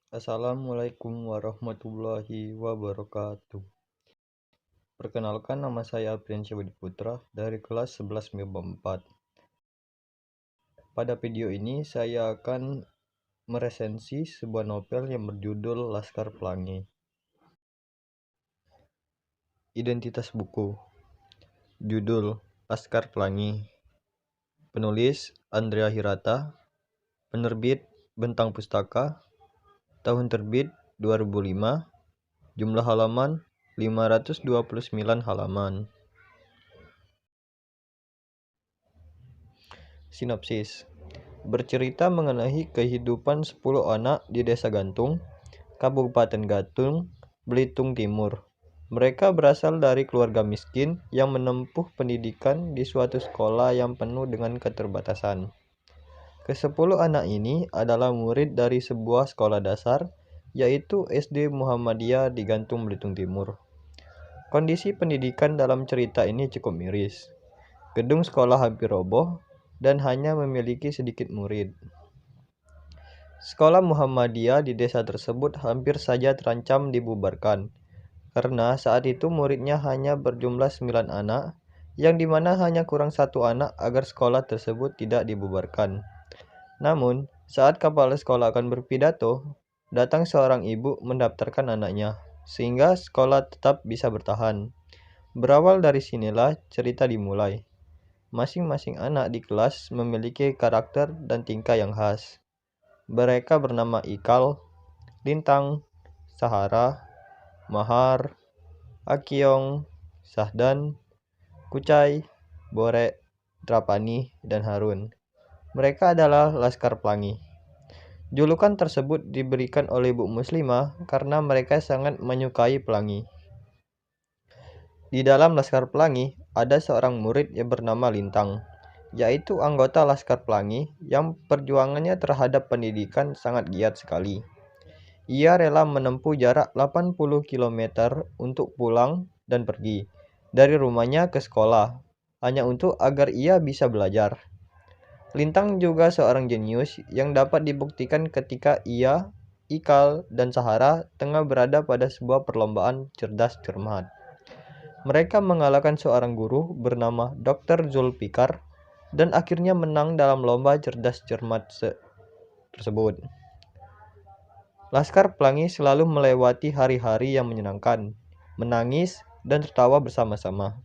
Assalamualaikum warahmatullahi wabarakatuh. Perkenalkan, nama saya Apriansyah Budi Putra dari kelas 11 MIPA 4. Pada video ini saya akan meresensi sebuah novel yang berjudul Laskar Pelangi. Identitas buku. Judul Laskar Pelangi. Penulis Andrea Hirata. Penerbit Bentang Pustaka. Tahun terbit 2005. Jumlah halaman 529 halaman. Sinopsis. Bercerita mengenai kehidupan 10 anak di Desa Gantung, Kabupaten Gatung, Belitung Timur. Mereka berasal dari keluarga miskin yang menempuh pendidikan di suatu sekolah yang penuh dengan keterbatasan. Ke-10 anak ini adalah murid dari sebuah sekolah dasar, yaitu SD Muhammadiyah di Gantung, Belitung Timur. Kondisi pendidikan dalam cerita ini cukup miris. Gedung sekolah hampir roboh dan hanya memiliki sedikit murid. Sekolah Muhammadiyah di desa tersebut hampir saja terancam dibubarkan, karena saat itu muridnya hanya berjumlah 9 anak, yang dimana hanya kurang 1 anak agar sekolah tersebut tidak dibubarkan. Namun, saat kepala sekolah akan berpidato, datang seorang ibu mendaftarkan anaknya, sehingga sekolah tetap bisa bertahan. Berawal dari sinilah cerita dimulai. Masing-masing anak di kelas memiliki karakter dan tingkah yang khas. Mereka bernama Ikal, Lintang, Sahara, Mahar, Akyong, Sahdan, Kucai, Bore, Drapani, dan Harun. Mereka adalah Laskar Pelangi. Julukan tersebut diberikan oleh Bu Muslimah karena mereka sangat menyukai pelangi. Di dalam Laskar Pelangi ada seorang murid yang bernama Lintang, yaitu anggota Laskar Pelangi yang perjuangannya terhadap pendidikan sangat giat sekali. Ia rela menempuh jarak 80 km untuk pulang dan pergi dari rumahnya ke sekolah, hanya untuk agar ia bisa belajar. Lintang juga seorang jenius yang dapat dibuktikan ketika ia, Ikal, dan Sahara tengah berada pada sebuah perlombaan cerdas cermat. Mereka mengalahkan seorang guru bernama Dr. Zulfikar dan akhirnya menang dalam lomba cerdas cermat tersebut. Laskar Pelangi selalu melewati hari-hari yang menyenangkan, menangis, dan tertawa bersama-sama.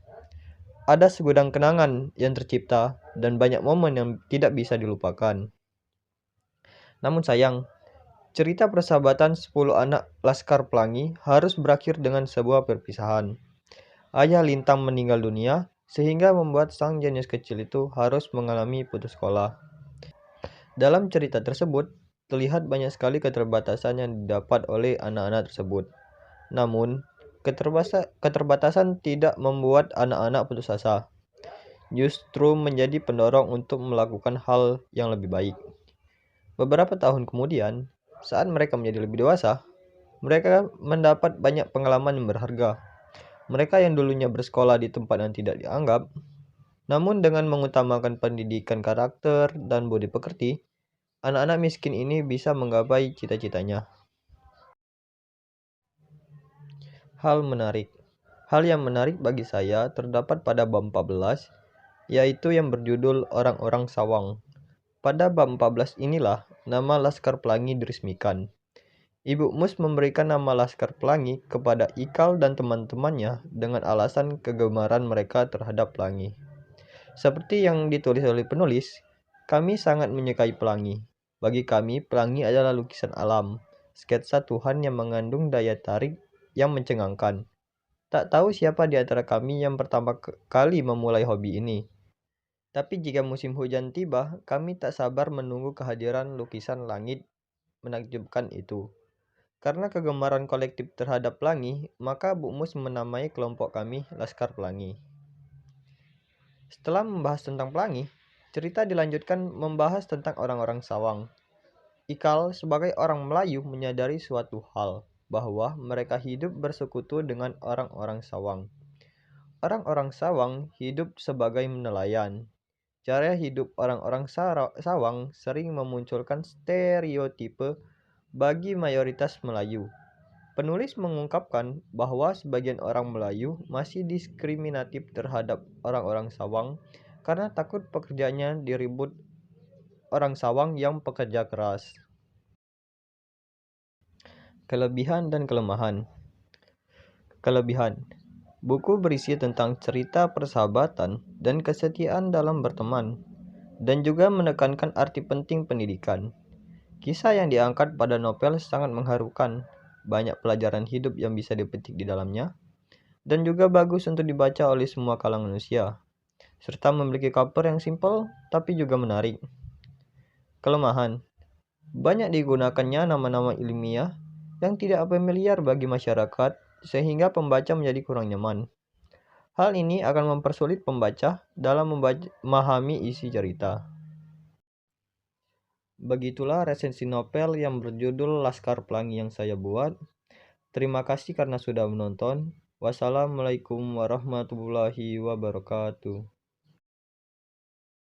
Ada segudang kenangan yang tercipta dan banyak momen yang tidak bisa dilupakan. Namun sayang, cerita persahabatan 10 anak Laskar Pelangi harus berakhir dengan sebuah perpisahan. Ayah Lintang meninggal dunia, sehingga membuat sang jenius kecil itu harus mengalami putus sekolah. Dalam cerita tersebut, terlihat banyak sekali keterbatasan yang didapat oleh anak-anak tersebut. Namun, keterbatasan tidak membuat anak-anak putus asa. Justru menjadi pendorong untuk melakukan hal yang lebih baik. Beberapa tahun kemudian, saat mereka menjadi lebih dewasa, mereka mendapat banyak pengalaman yang berharga. Mereka yang dulunya bersekolah di tempat yang tidak dianggap, namun dengan mengutamakan pendidikan karakter dan budi pekerti, anak-anak miskin ini bisa menggapai cita-citanya. Hal menarik. Hal yang menarik bagi saya terdapat pada bab 14, yaitu yang berjudul Orang-orang Sawang. Pada bab 14 inilah nama Laskar Pelangi diresmikan. Ibu Mus memberikan nama Laskar Pelangi kepada Ikal dan teman-temannya dengan alasan kegemaran mereka terhadap pelangi. Seperti yang ditulis oleh penulis, kami sangat menyukai pelangi. Bagi kami, pelangi adalah lukisan alam, sketsa Tuhan yang mengandung daya tarik yang mencengangkan. Tak tahu siapa di antara kami yang pertama kali memulai hobi ini. Tapi jika musim hujan tiba, kami tak sabar menunggu kehadiran lukisan langit menakjubkan itu. Karena kegemaran kolektif terhadap pelangi, maka Bu Mus menamai kelompok kami Laskar Pelangi. Setelah membahas tentang pelangi, cerita dilanjutkan membahas tentang orang-orang sawang. Ikal sebagai orang Melayu menyadari suatu hal, bahwa mereka hidup bersekutu dengan orang-orang sawang. Orang-orang sawang hidup sebagai nelayan. Cara hidup orang-orang sawang sering memunculkan stereotipe bagi mayoritas Melayu. Penulis mengungkapkan bahwa sebagian orang Melayu masih diskriminatif terhadap orang-orang Sawang karena takut pekerjaannya diribut orang Sawang yang pekerja keras. Kelebihan dan kelemahan. Kelebihan. Buku berisi tentang cerita persahabatan dan kesetiaan dalam berteman, dan juga menekankan arti penting pendidikan. Kisah yang diangkat pada novel sangat mengharukan, banyak pelajaran hidup yang bisa dipetik di dalamnya, dan juga bagus untuk dibaca oleh semua kalangan usia, serta memiliki cover yang simpel tapi juga menarik. Kelemahan. Banyak digunakannya nama-nama ilmiah yang tidak familiar bagi masyarakat, sehingga pembaca menjadi kurang nyaman. Hal ini akan mempersulit pembaca dalam memahami isi cerita. Begitulah resensi novel yang berjudul Laskar Pelangi yang saya buat. Terima kasih karena sudah menonton. Wassalamualaikum warahmatullahi wabarakatuh.